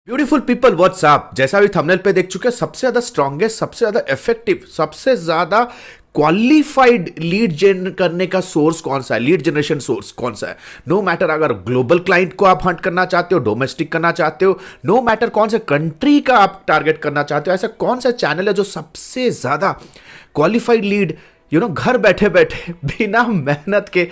Beautiful people WhatsApp, जैसा भी thumbnail पे देख चुके हैं, सबसे ज्यादा स्ट्रॉन्गेस्ट, सबसे ज्यादा इफेक्टिव, सबसे ज्यादा क्वालिफाइड लीड जेन करने का सोर्स कौन सा है, लीड जनरेशन सोर्स कौन सा है। नो मैटर अगर ग्लोबल क्लाइंट को आप हंट करना चाहते हो, डोमेस्टिक करना चाहते हो, नो मैटर कौन से कंट्री का आप टारगेट करना चाहते हो, ऐसा कौन सा चैनल है जो सबसे ज्यादा क्वालिफाइड लीड घर बैठे बैठे बिना मेहनत के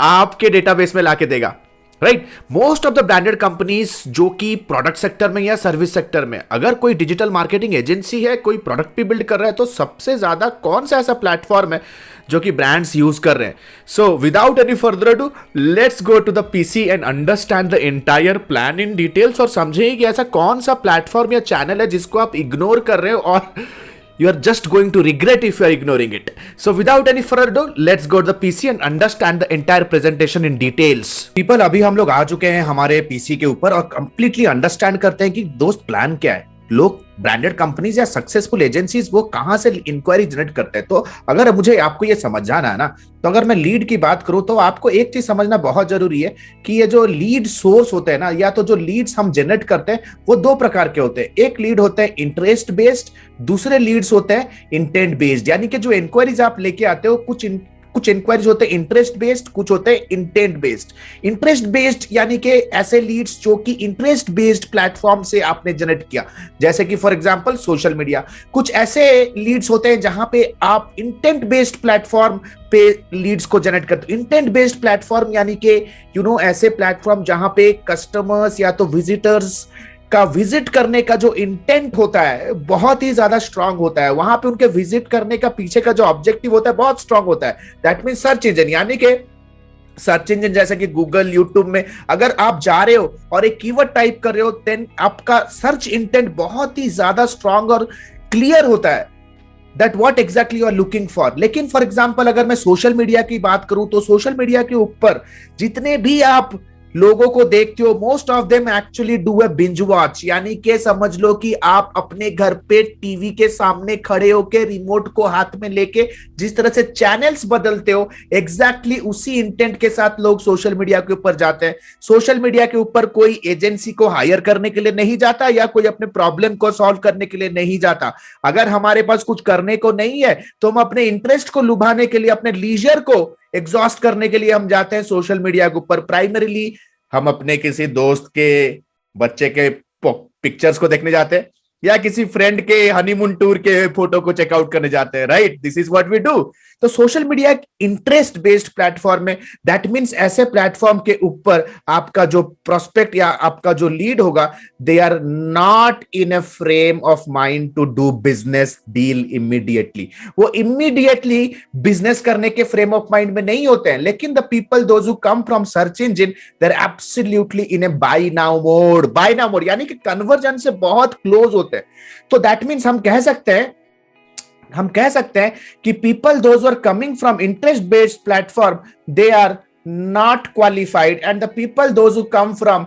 आपके डेटाबेस में लाके देगा। Right, most of the branded companies जो कि प्रोडक्ट सेक्टर में या सर्विस सेक्टर में, अगर कोई डिजिटल मार्केटिंग एजेंसी है, कोई प्रोडक्ट भी बिल्ड कर रहा है, तो सबसे ज्यादा कौन सा ऐसा प्लेटफॉर्म है जो कि ब्रांड्स यूज कर रहे हैं। So without any further ado, let's go to the PC and understand the entire plan in details और समझें कि ऐसा कौन सा प्लेटफॉर्म या चैनल है जिसको आप इग्नोर कर रहे हो और you are just going to regret if you are ignoring it. So without any further ado, let's go to the PC and understand the entire presentation in details. People, अभी हम लोग आ चुके हैं हमारे पीसी के ऊपर और कंप्लीटली अंडरस्टैंड करते हैं कि दोस्त प्लान क्या है। लोग ब्रांडेड कंपनीज या सक्सेसफुल एजेंसीज वो कहां से इंक्वायरी जनरेट करते हैं। तो अगर मुझे आपको ये समझ जाना है ना, तो अगर मैं लीड की बात करूं तो आपको एक चीज समझना बहुत जरूरी है कि ये जो लीड सोर्स होते हैं ना, या तो जो लीड्स हम जनरेट करते हैं वो दो प्रकार के होते हैं। एक लीड होते हैं इंटरेस्ट बेस्ड, दूसरे लीड्स होते हैं इंटेंट बेस्ड। यानी कि जो इंक्वायरीज आप लेके आते हो, कुछ इंक्वायरीज होते हैं इंटरेस्ट बेस्ड, कुछ होते हैं इंटेंट बेस्ड। इंटरेस्ट बेस्ड यानी कि ऐसे लीड्स जो कि इंटरेस्ट बेस्ड प्लेटफॉर्म से आपने जनरेट किया, जैसे कि फॉर एग्जांपल सोशल मीडिया। कुछ ऐसे लीड्स होते हैं जहां पे आप इंटेंट बेस्ड प्लेटफॉर्म पे लीड्स को जनरेट करते हो। इंटेंट बेस्ड प्लेटफॉर्म यानी कि ऐसे प्लेटफॉर्म जहां पे कस्टमर्स या तो विजिटर्स का विजिट करने का जो इंटेंट होता है बहुत ही ज्यादा स्ट्रांग होता है। वहां पे उनके विजिट करने का पीछे का जो ऑब्जेक्टिव होता है बहुत स्ट्रांग होता है। दैट मीन सर्च इंजन, यानी कि सर्च इंजन जैसे कि गूगल, यूट्यूब में अगर आप जा रहे हो और एक कीवर्ड टाइप कर रहे हो, देन आपका सर्च इंटेंट बहुत ही ज्यादा स्ट्रांग और क्लियर होता है that what exactly you are looking for. लेकिन फॉर एग्जांपल अगर मैं सोशल मीडिया की बात करूं तो सोशल मीडिया के ऊपर जितने भी आप लोगों को देखते हो, most of them actually do a binge watch. यानी कि समझ लो कि आप अपने घर पे टीवी के सामने खड़े होके रिमोट को हाथ में लेके जिस तरह से चैनल्स बदलते हो, एग्जैक्टली उसी इंटेंट के साथ लोग सोशल मीडिया के ऊपर जाते हैं। सोशल मीडिया के ऊपर कोई एजेंसी को हायर करने के लिए नहीं जाता या कोई अपने प्रॉब्लम को सॉल्व करने के लिए नहीं जाता। अगर हमारे पास कुछ करने को नहीं है तो हम अपने इंटरेस्ट को लुभाने के लिए, अपने लीजर को एग्जॉस्ट करने के लिए हम जाते हैं सोशल मीडिया के ऊपर। प्राइमरीली हम अपने किसी दोस्त के बच्चे के पिक्चर्स को देखने जाते हैं या किसी फ्रेंड के हनीमून टूर के फोटो को चेकआउट करने जाते हैं। Right, this is what we do. तो सोशल मीडिया एक इंटरेस्ट बेस्ड प्लेटफॉर्म है। दैट मींस ऐसे प्लेटफॉर्म के ऊपर आपका जो प्रोस्पेक्ट या आपका जो लीड होगा, they are not in a frame of mind to do business deal immediately. वो इमीडिएटली बिजनेस करने के फ्रेम ऑफ माइंड में नहीं होते हैं। लेकिन the people those who come from search engine, they are absolutely in a buy now mode. Buy now mode यानी कि कन्वर्जन से बहुत क्लोज होते हैं। तो दैट मींस हम कह सकते हैं कि people those are coming from interest based platform, they are not qualified, and the people those who come from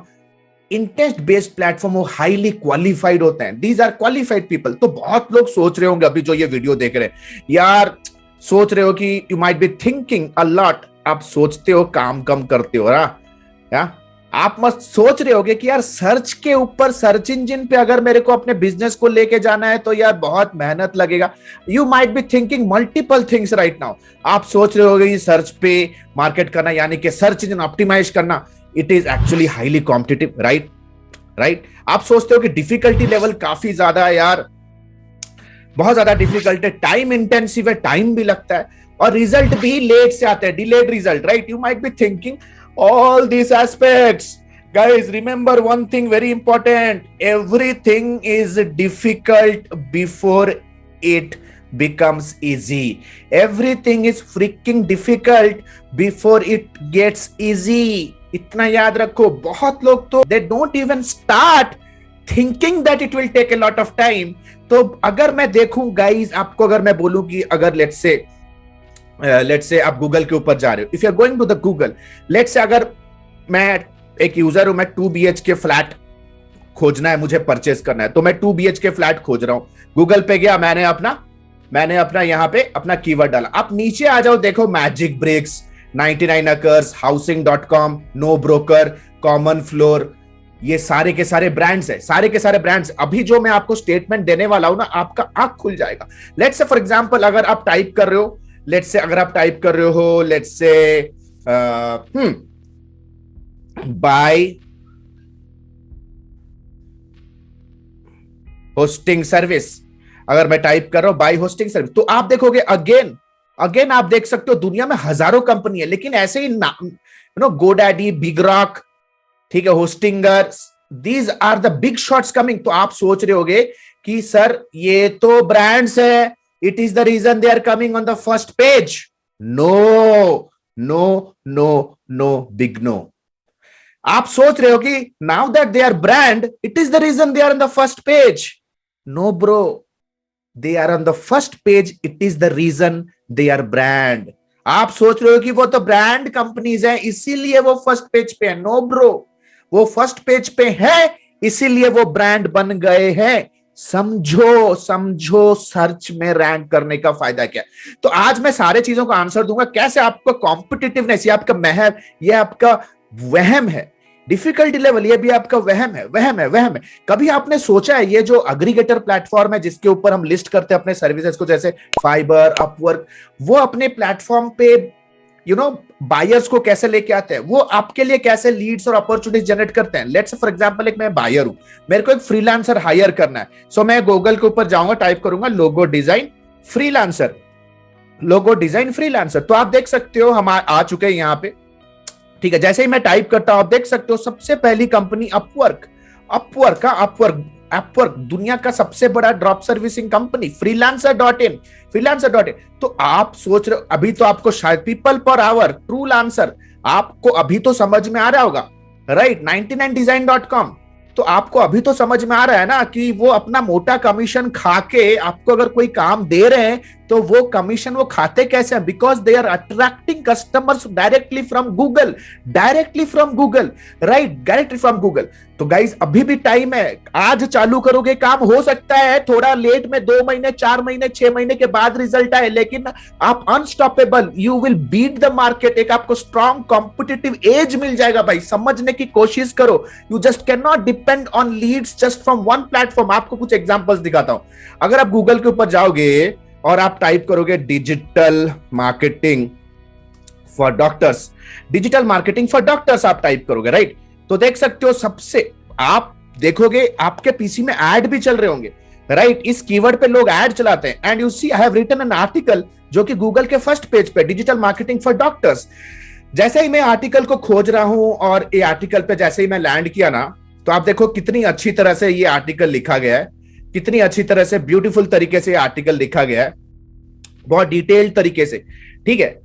interest based platform वो हाईली क्वालिफाइड होते हैं। These are qualified people. तो बहुत लोग सोच रहे होंगे अभी जो ये वीडियो देख रहे हैं, यार सोच रहे हो कि you might be thinking a lot. आप सोचते हो, काम कम करते हो ना। आप मत सोच रहे होगे कि यार सर्च के ऊपर, सर्च इंजन पे अगर मेरे को अपने बिजनेस को लेके जाना है तो यार बहुत मेहनत लगेगा। You might be thinking multiple things right now. आप सोच रहे होगे कि सर्च पे मार्केट करना यानी कि सर्च इंजन ऑप्टिमाइज करना, it is actually highly competitive. Right. आप सोचते हो कि डिफिकल्टी लेवल काफी ज्यादा है, यार बहुत ज्यादा डिफिकल्ट है, टाइम इंटेंसिव है, टाइम भी लगता है और रिजल्ट भी लेट से आते हैं, delayed result. Right, you might be thinking all these aspects. Guys, remember one thing very important. Everything is difficult before it becomes easy. Everything is freaking difficult before it gets easy. इतना याद रखो। बहुत लोग तो they don't even start thinking that it will take a lot of time. तो अगर मैं देखूं गाइज, आपको अगर मैं बोलूं कि अगर लेट्स से आप गूगल के ऊपर जा रहे हो, if you are going to the Google, let's say अगर मैं एक यूजर हूं, मैं 2 BHK फ्लैट खोजना है, मुझे परचेस करना है, तो मैं 2 BHK फ्लैट खोज रहा हूं। गूगल पे गया, मैंने अपना यहां पे अपना कीवर्ड डाला। आप नीचे आ जाओ, देखो मैजिक ब्रिक्स, 99 एकर्स, हाउसिंग.com, नो ब्रोकर, कॉमन फ्लोर, ये सारे के सारे ब्रांड्स है, सारे के सारे ब्रांड्स। अभी जो मैं आपको स्टेटमेंट देने वाला हूं ना, आपका आंख खुल जाएगा। लेट्स से फॉर एग्जांपल अगर आप टाइप कर रहे हो, लेट्स से अगर आप टाइप कर रहे हो, let's say bye hosting service, अगर मैं टाइप कर रहा हूं बाय होस्टिंग सर्विस, तो आप देखोगे अगेन अगेन आप देख सकते हो दुनिया में हजारों कंपनी है, लेकिन ऐसे ही गोडैडी, बिग रॉक, ठीक है, Hostinger, these are the big shots coming. तो आप सोच रहे होगे कि सर ये तो ब्रांड्स है, it is the reason they are coming on the first page. No no no no, big no. आप सोच रहे हो कि now that they are brand, it is the reason they are on the first page. No bro, they are on the first page, it is the reason they are brand. आप सोच रहे हो कि वो तो ब्रांड कंपनीज हैं इसीलिए वो फर्स्ट पेज पे है। नो ब्रो, वो फर्स्ट पेज पे है इसीलिए वो ब्रांड बन गए हैं। समझो समझो, सर्च में रैंक करने का फायदा क्या है। तो आज मैं सारे चीजों का आंसर दूंगा, कैसे आपको कॉम्पिटिटिवनेस, ये आपका महव, ये आपका वहम है, डिफिकल्टी लेवल ये भी आपका वहम है, वहम है, वहम है। कभी आपने सोचा है ये जो एग्रीगेटर प्लेटफॉर्म है जिसके ऊपर हम लिस्ट करते हैं अपने सर्विसेज को, जैसे फाइबर, अपवर्क, वो अपने प्लेटफॉर्म पे बायर्स को कैसे लेके आते हैं, वो आपके लिए कैसे लीड्स और अपॉर्चुनिटीज जनरेट करते हैं। लेट्स फॉर एग्जांपल, एक मैं बायर हूं, मेरे को एक फ्रीलांसर हायर करना है, सो मैं गूगल के ऊपर जाऊंगा, टाइप करूंगा logo design freelancer, logo design freelancer, तो आप देख सकते हो हम आ चुके हैं यहाँ पे। ठीक है, जैसे ही मैं टाइप करता हूं आप देख सकते हो सबसे पहली कंपनी अपवर्क, अपवर्क दुनिया का सबसे बड़ा ड्रॉप सर्विसिंग कंपनी, फ्रीलांसर.इन, फ्रीलांसर.इन। तो आप सोच रहे हो, अभी तो आपको शायद people per hour, true lancer, आपको अभी तो समझ में आ रहा होगा, राइट, 99design.com, तो आपको अभी तो समझ में आ रहा है ना कि वो अपना मोटा कमीशन खा के आपको अगर कोई काम दे रहे हैं तो वो कमीशन वो खाते कैसे हैं, because they are attracting customers directly from Google, directly from Google, right, directly from Google. तो गाइज अभी भी टाइम है, आज चालू करोगे काम, हो सकता है थोड़ा लेट में 2 महीने, 4 महीने, 6 महीने के बाद रिजल्ट आए, लेकिन आप unstoppable, you will beat the market. एक आपको स्ट्रॉन्ग कॉम्पिटिटिव एज मिल जाएगा भाई, समझने की कोशिश करो। You just can not depend on leads just from one platform. आपको कुछ एग्जांपल्स दिखाता हूं। अगर आप गूगल के ऊपर जाओगे और आप टाइप करोगे digital marketing for doctors, digital marketing for doctors आप टाइप करोगे, राइट, तो देख सकते हो सबसे, आप देखोगे आपके पीसी में ऐड भी चल रहे होंगे, राइट, इस कीवर्ड पे लोग ऐड चलाते हैं। And you see I have written an article जो कि गूगल के फर्स्ट पेज पे, डिजिटल मार्केटिंग फॉर डॉक्टर्स। जैसे ही मैं आर्टिकल को खोज रहा हूं और ये आर्टिकल पे जैसे ही मैं लैंड किया ना, तो आप देखो कितनी अच्छी तरह से ये आर्टिकल लिखा गया है, कितनी अच्छी तरह से ब्यूटीफुल तरीके से आर्टिकल लिखा गया है, बहुत डिटेल्ड तरीके से, ठीक है,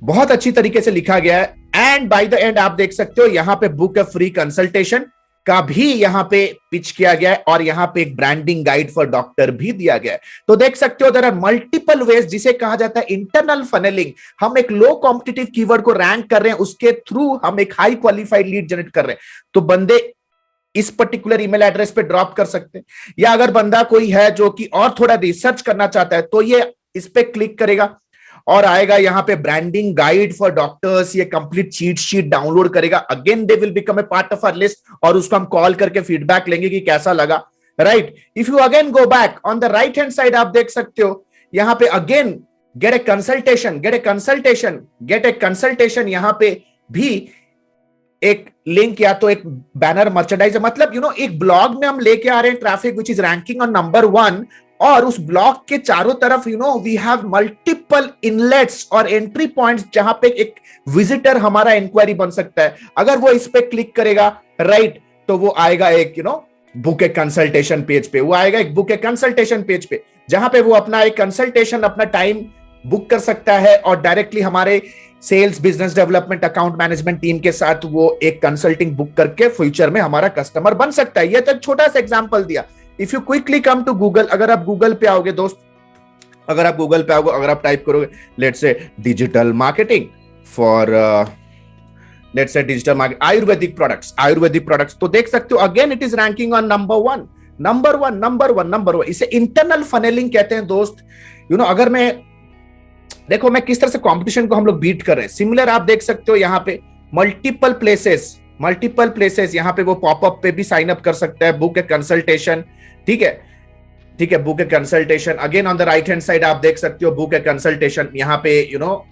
बहुत अच्छी तरीके से लिखा गया है। एंड बाय द एंड आप देख सकते हो यहां पे बुक अ फ्री कंसल्टेशन का भी यहां पे पिच किया गया है, और यहां पे एक ब्रांडिंग गाइड फॉर डॉक्टर भी दिया गया है। तो देख सकते हो देयर आर मल्टीपल वेज, जिसे कहा जाता है इंटरनल फनेलिंग। हम एक लो कॉम्पिटिटिव कीवर्ड को रैंक कर रहे हैं, उसके थ्रू हम एक हाई क्वालिफाइड लीड जनरेट कर रहे हैं। तो बंदे इस पर्टिकुलर ईमेल एड्रेस पे ड्रॉप कर सकते हैं, या अगर बंदा कोई है जो कि और थोड़ा रिसर्च करना चाहता है तो ये इस पे क्लिक करेगा और आएगा यहाँ पे ब्रांडिंग गाइड फॉर डॉक्टर्स, ये कंप्लीट चीट शीट डाउनलोड करेगा। Again they will become a part of our list, और उसको हम कॉल करके फीडबैक लेंगे कि कैसा लगा, right. If you again go back on the right hand side, आप देख सकते हो यहाँ पे अगेन गेट ए कंसल्टेशन, गेट ए कंसल्टेशन, गेट ए कंसल्टेशन, यहाँ पे भी एक लिंक या तो एक बैनर मर्चेंडाइज, मतलब एक ब्लॉग में हम लेके आ रहे हैं traffic which is ranking on number 1, और उस ब्लॉक के चारों तरफ वी हैव मल्टीपल इनलेट्स और एंट्री पॉइंट्स जहां पे एक विजिटर हमारा इंक्वायरी बन सकता है। अगर वो इस पे क्लिक करेगा, राइट, तो वो आएगा एक बुक ए कंसल्टेशन पेज पे, वो आएगा एक बुक ए कंसल्टेशन पेज पे, जहां पे वो अपना एक कंसल्टेशन, अपना टाइम बुक कर सकता है, और डायरेक्टली हमारे sales, business development, account management team के साथ वो एक कंसल्टिंग बुक करके फ्यूचर में हमारा कस्टमर बन सकता है। ये तो एक छोटा सा एग्जांपल दिया। If you quickly come to Google, अगर आप गूगल पे आओगे दोस्त, अगर आप गूगल पे आओगे, अगर आप टाइप करोगे let's say digital marketing for let's say digital market Ayurvedic products, तो देख सकते हो again it is ranking on number one. इसे इंटरनल फनेलिंग कहते हैं दोस्त। अगर मैं देखो मैं किस तरह से कंपटीशन को हम लोग बीट कर रहे हैं। सिमिलर आप देख सकते हो यहाँ पे मल्टीपल प्लेसेस, मल्टीपल प्लेसेस, यहाँ पे वो पॉपअप पे भी साइन अप कर सकता है, बुक ए कंसल्टेशन, ठीक है, ठीक है, book a consultation. Again on the right hand side आप देख सकते हो बुक ए कंसल्टेशन, यहाँ पे you know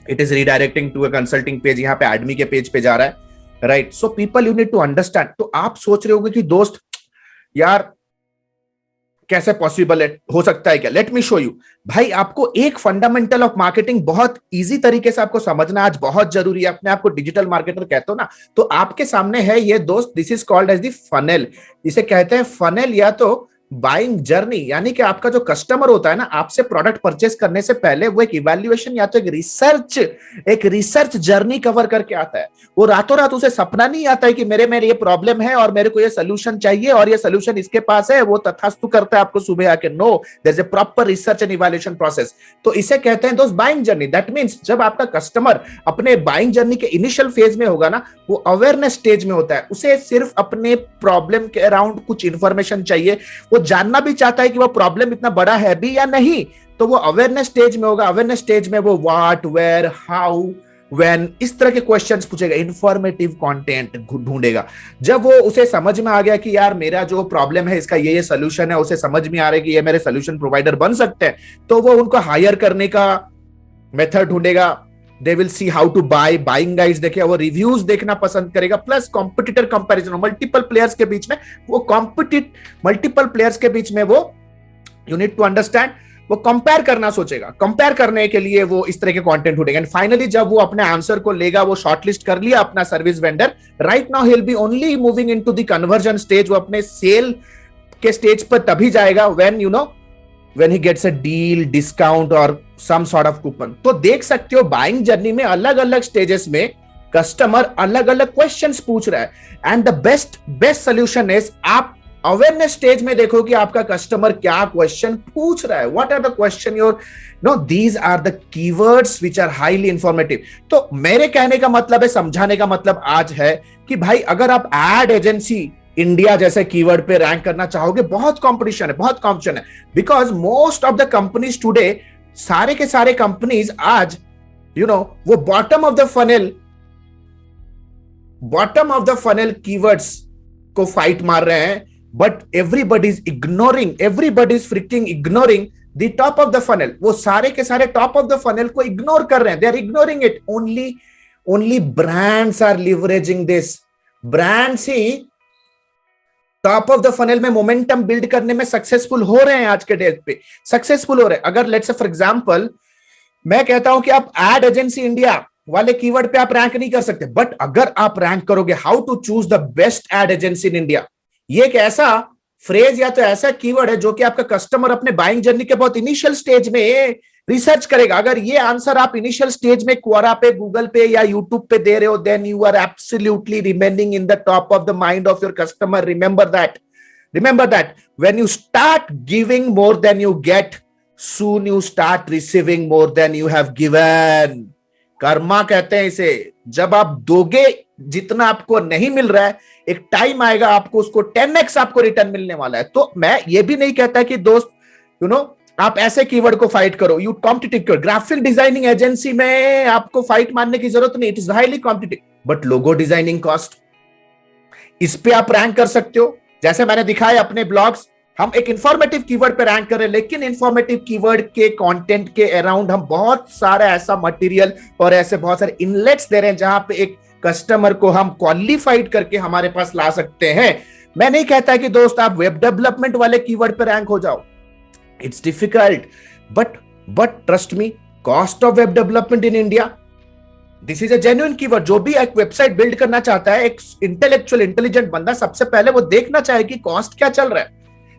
it is redirecting to a consulting page, यहाँ पे एडमी के पेज पे जा रहा है, right. So people you need to understand. तो आप सोच रहे होगे कि दोस्त यार कैसे पॉसिबल है, हो सकता है क्या, लेट मी शो यू। भाई आपको एक फंडामेंटल ऑफ मार्केटिंग बहुत इजी तरीके से आपको समझना आज बहुत जरूरी है। अपने आप को डिजिटल मार्केटर कहते हो ना, तो आपके सामने है ये दोस्त, this is called as the funnel. इसे कहते हैं फनेल या तो बाइंग जर्नी, यानी कि आपका जो कस्टमर होता है ना, आपसे प्रोडक्ट परचेस करने से पहले वो एक इवैल्यूएशन या तो एक रिसर्च जर्नी कवर करके आता है। वो रातों रात उसे सपना नहीं आता है कि मेरे ये प्रॉब्लम है और मेरे को ये सोल्यूशन चाहिए और ये सोल्यूशन इसके पास है, वो तथास्तु करता है आपको सुबह आके। No, there is a proper research and evaluation process. तो इसे कहते हैं दोस्त बाइंग जर्नी। दैट मींस जब आपका कस्टमर अपने बाइंग जर्नी के इनिशियल फेज में होगा ना, वो अवेयरनेस स्टेज में होता है, उसे सिर्फ अपने प्रॉब्लम के अराउंड कुछ इंफॉर्मेशन चाहिए, वो जानना भी चाहता है कि वो प्रॉब्लम इतना बड़ा है भी या नहीं, तो वो अवेयरनेस स्टेज में होगा। अवेयरनेस स्टेज में वो व्हाट, वेयर, हाउ, व्हेन, इस तरह के क्वेश्चंस पूछेगा, इंफॉर्मेटिव कंटेंट ढूंढेगा। जब वो उसे समझ में आ गया कि यार मेरा जो प्रॉब्लम है इसका ये सोल्यूशन है, उसे समझ में आ रहा है कि ये मेरे सोल्यूशन प्रोवाइडर बन सकते हैं, तो वो उनको हायर करने का मेथड ढूंढेगा। They will see how to buy, buying guides देखेगा, वो रिव्यूज देखना पसंद करेगा, plus competitor comparison, multiple players के बीच में वो मल्टीपल प्लेयर्स के बीच में वो यू नीड टू अंडरस्टैंड, वो कंपेयर करना सोचेगा। कंपेयर करने के लिए वो इस तरह के कंटेंट ढूंढेगा। एंड फाइनली जब वो अपने आंसर को लेगा, वो शॉर्टलिस्ट कर लिया अपना service vendor, right now he will be only moving into the conversion stage. वो अपने सेल के स्टेज पर तभी जाएगा when he gets a deal, discount or some sort of coupon। तो देख सकते हो बाइंग जर्नी में अलग अलग स्टेजेस में कस्टमर अलग अलग क्वेश्चंस पूछ रहा है। And the best solution is आप अवेयरनेस स्टेज में देखो कि आपका कस्टमर क्या क्वेश्चन पूछ रहा है। What are the question your know, these are the keywords which are highly informative. तो मेरे कहने का मतलब है, समझाने का मतलब आज है कि भाई अगर आप एड एजेंसी इंडिया जैसे कीवर्ड पे रैंक करना चाहोगे, बहुत कंपटीशन है, because most of the companies today, सारे के सारे कंपनीज आज वो bottom of the funnel keywords को फाइट मार रहे हैं, but everybody is freaking ignoring the top of the funnel. वो सारे के सारे टॉप ऑफ द फनेल को इग्नोर कर रहे हैं, they are ignoring it. Only brands are leveraging this. Brands he top of the funnel में मोमेंटम बिल्ड करने में सक्सेसफुल हो रहे हैं, आज के डेट पे सक्सेसफुल हो रहे हैं। अगर लेट्स से फॉर एग्जांपल मैं कहता हूं कि आप एड एजेंसी इंडिया वाले कीवर्ड पे आप रैंक नहीं कर सकते, बट अगर आप रैंक करोगे how to choose the best ad agency in India, ये एक ऐसा फ्रेज या तो ऐसा कीवर्ड है जो कि आपका कस्टमर अपने बाइंग जर्नी के बहुत इनिशियल स्टेज में रिसर्च करेगा। अगर ये आंसर आप इनिशियल स्टेज में क्वोरा पे, गूगल पे या यूट्यूब पे दे रहे हो, then you are absolutely remaining in the top of the mind of your customer. Remember that when you start giving more than you get, soon you start receiving more than you have given. कर्मा कहते हैं इसे। जब आप दोगे जितना आपको नहीं मिल रहा है, एक टाइम आएगा आपको उसको 10x आपको रिटर्न मिलने वाला है। तो मैं ये भी नहीं कहता कि दोस्त आप ऐसे कीवर्ड को फाइट करो, you competitive. Graphic designing agency में आपको फाइट मारने की जरूरत नहीं, it is highly competitive. But logo designing cost, इस पे आप रैंक कर सकते हो। जैसे मैंने दिखाया अपने ब्लॉग्स, हम एक इंफॉर्मेटिव कीवर्ड पे रैंक कर रहे हैं, लेकिन इंफॉर्मेटिव कीवर्ड के कंटेंट के अराउंड हम बहुत सारा ऐसा मटेरियल और ऐसे बहुत सारे इनलेट्स दे रहे हैं जहां पे एक कस्टमर को हम क्वालिफाइड करके हमारे पास ला सकते हैं। मैं नहीं कहता कि दोस्त आप वेब डेवलपमेंट वाले कीवर्ड पे रैंक हो जाओ, it's difficult, but trust me, cost of web development in India, this is a genuine keyword. जो भी एक वेबसाइट बिल्ड करना चाहता है, एक इंटेलेक्चुअल बंदा, सबसे पहले वो देखना चाहे कि कॉस्ट क्या चल रहा है,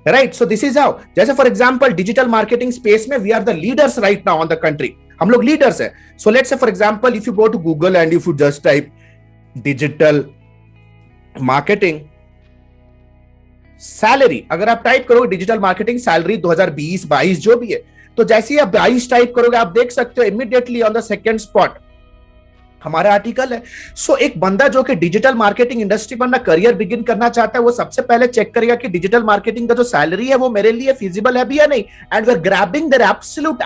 right. So this is how, जैसे for example digital marketing space में we are the leaders right now on the country, हम लोग लीडर्स हैं। So let's say for example if you go to Google and if you just type digital marketing salary, अगर आप type करोगे digital marketing salary 2020-22 जो भी है, तो जैसे ही आप 22 टाइप करोगे, आप देख सकते हो immediately on the second spot हमारा आर्टिकल है। सो एक बंदा जो कि डिजिटल मार्केटिंग इंडस्ट्री पर अपना करियर बिगिन करना चाहता है, वो सबसे पहले चेक करेगा कि डिजिटल मार्केटिंग का जो सैलरी है वो मेरे लिए फिजिबल है भी या नहीं। And we are grabbing their absolute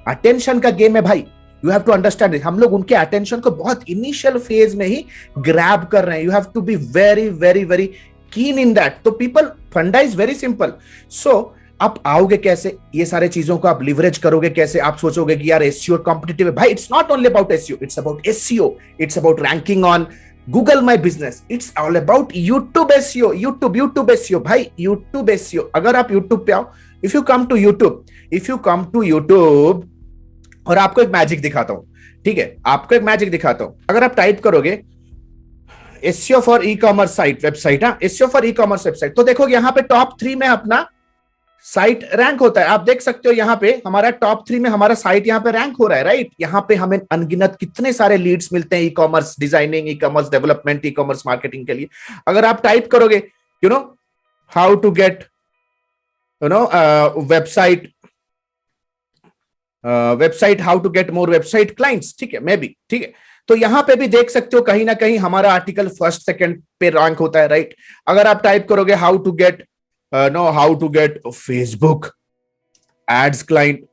attention का गेम है भाई। यू हैव टू अंडरस्टैंड, हम लोग उनके अटेंशन को बहुत इनिशियल फेज में ही ग्रैब कर रहे हैं. You have to be very very very keen in that. तो people, funda is very simple. So आप आओगे कैसे, ये सारे चीजों को आप लिवरेज करोगे कैसे. आप सोचोगे कि यार एसईओ कॉम्पिटिटिव है. भाई, it's not only about SEO, it's about SEO, it's about ranking on Google My Business, it's all about YouTube SEO. YouTube SEO भाई, YouTube SEO. अगर आप YouTube पे आओ, if you come to YouTube और आपको एक मैजिक दिखाता हूं, ठीक है, आपको एक मैजिक दिखाता हूं. अगर आप टाइप करोगे SEO for e commerce site, website, हाँ, SEO for e commerce website, तो देखोगे यहां पे टॉप 3 में अपना साइट रैंक होता है. आप देख सकते हो यहां पे हमारा टॉप 3 में हमारा साइट यहां पे रैंक हो रहा है, राइट. यहां पे हमें अनगिनत कितने सारे लीड्स मिलते हैं e commerce designing, e commerce development, e commerce marketing के लिए. अगर आप टाइप करोगे how to get website, how to get more website clients, ठीक है, मे बी, ठीक है, तो यहां पे भी देख सकते हो कहीं ना कहीं हमारा आर्टिकल फर्स्ट सेकंड पे रैंक होता है, राइट. अगर आप टाइप करोगे how to get Facebook ads client,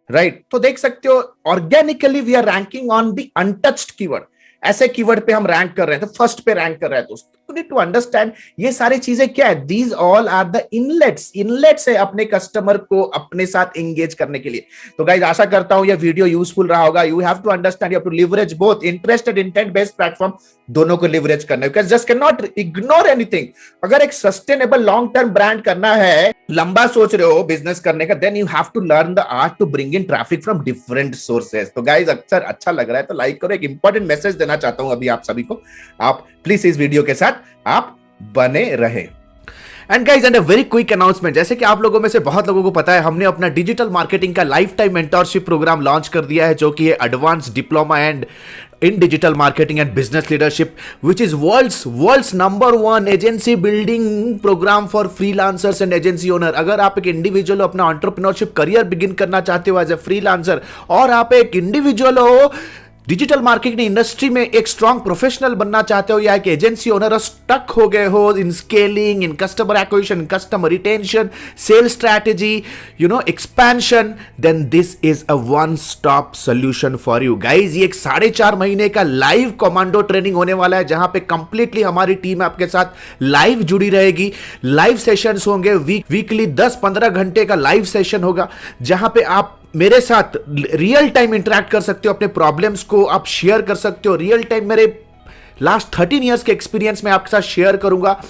right, तो देख सकते हो organically we are ranking on the untouched keyword. ऐसे कीवर्ड पे हम रैंक कर रहे हैं, तो फर्स्ट पे रैंक कर रहे हैं. दोस्तों, यू नीड टू अंडरस्टैंड ये सारी चीजें क्या है. These all are the inlets है अपने कस्टमर को अपने साथ एंगेज करने के लिए. तो गाइज, आशा करता हूं ये वीडियो यूजफुल रहा होगा. You have to understand, you have to leverage both interested intent based platform, दोनों को लिवरेज करना है. Because just can not ignore anything. अगर एक सस्टेनेबल लॉन्ग टर्म ब्रांड करना है, लंबा सोच रहे हो बिजनेस करने का, then you have to learn the art to bring in traffic from different sources. तो गाइज, अक्सर अच्छा लग रहा है तो लाइक करो. एक इंपॉर्टेंट मैसेज देना चाहता हूं अभी आप सभी को. आप प्लीज इस वीडियो के साथ आप बने रहे. And guys, and a very quick announcement, जैसे कि आप लोगों में से बहुत लोगों को पता है, हमने अपना डिजिटल मार्केटिंग का lifetime mentorship programme launch कर दिया है, जो कि है advance diploma and in digital marketing and business leadership, which is world's number one agency building program for freelancers and agency owner. अगर आप एक इंडिविजुअल हो, अपना एंटरप्रेन्योरशिप करियर बिगिन करना चाहते हो एज ए फ्रीलांसर, और आप एक इंडिविजुअल हो डिजिटल मार्केटिंग इंडस्ट्री में एक स्ट्रॉन्ग प्रोफेशनल बनना चाहते हो, या एक एजेंसी ओनर स्टक हो गए हो in scaling, in customer acquisition, customer retention, sales strategy, expansion, then this is a one stop solution for you guys. ये एक 4.5 महीने का लाइव कमांडो ट्रेनिंग होने वाला है, जहां पे कंप्लीटली हमारी टीम आपके साथ लाइव जुड़ी रहेगी. लाइव सेशंस होंगे, वीकली 10-15 घंटे का लाइव सेशन होगा, जहां पे आप मेरे साथ रियल टाइम इंटरेक्ट कर सकते हो, अपने प्रॉब्लम्स को आप शेयर कर सकते हो. रियल टाइम मेरे लास्ट 13 इयर्स के एक्सपीरियंस में आपके साथ शेयर करूंगा.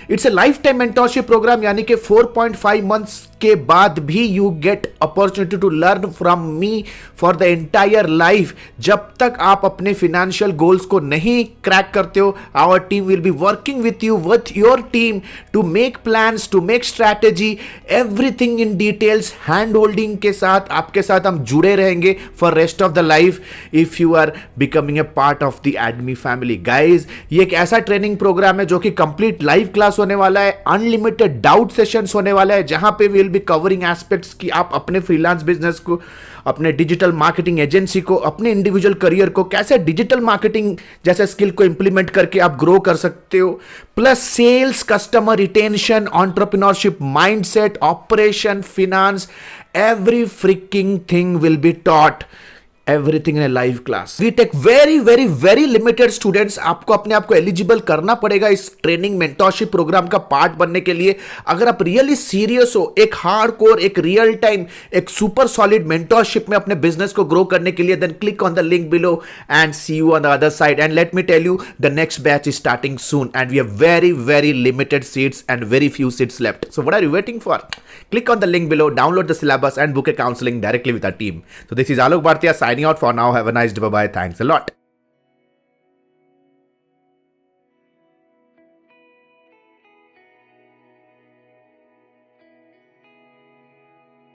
It's a lifetime mentorship programme, यानी कि 4.5 मंथ्स के बाद भी you get opportunity to learn from me for the entire life. जब तक आप अपने फाइनेंशियल गोल्स को नहीं क्रैक करते हो, our team will be working with you, with your team, to make plans, to make strategy, everything in details, hand holding के साथ आपके साथ हम जुड़े रहेंगे for rest of the life if you are becoming a part of the Edmi family. Guys, ये एक ऐसा ट्रेनिंग प्रोग्राम है जो कि कंप्लीट लाइव क्लास होने वाला है, अनलिमिटेड डाउट सेशंस होने वाला है, जहां पे विल बी कवरिंग एस्पेक्ट्स कि आप अपने फ्रीलांस बिजनेस को, अपने डिजिटल मार्केटिंग एजेंसी को, अपने इंडिविजुअल करियर को कैसे डिजिटल मार्केटिंग जैसे स्किल को इंप्लीमेंट करके आप ग्रो कर सकते हो, plus sales, customer retention, entrepreneurship mindset, operation, finance, every freaking thing will be taught, everything in a live class. We take very very very limited students. आपको अपने आप को एलिजिबल करना पड़ेगा इस ट्रेनिंग मेंटरशिप प्रोग्राम का पार्ट बनने के लिए. अगर आप रियली सीरियस हो, एक हार्डकोर, एक रियल टाइम, एक सुपर सॉलिड मेंटरशिप में अपने बिजनेस को ग्रो करने के लिए, then click on the link below and see you on the other side. And let me tell you, the next batch is starting soon and we have very very limited seats and very few seats left. So what are you waiting for? Click on the link below, download the syllabus and book a counseling directly with our team. So this is Alok Bhartia signing out for now. Have a nice day. Bye bye. Thanks a lot.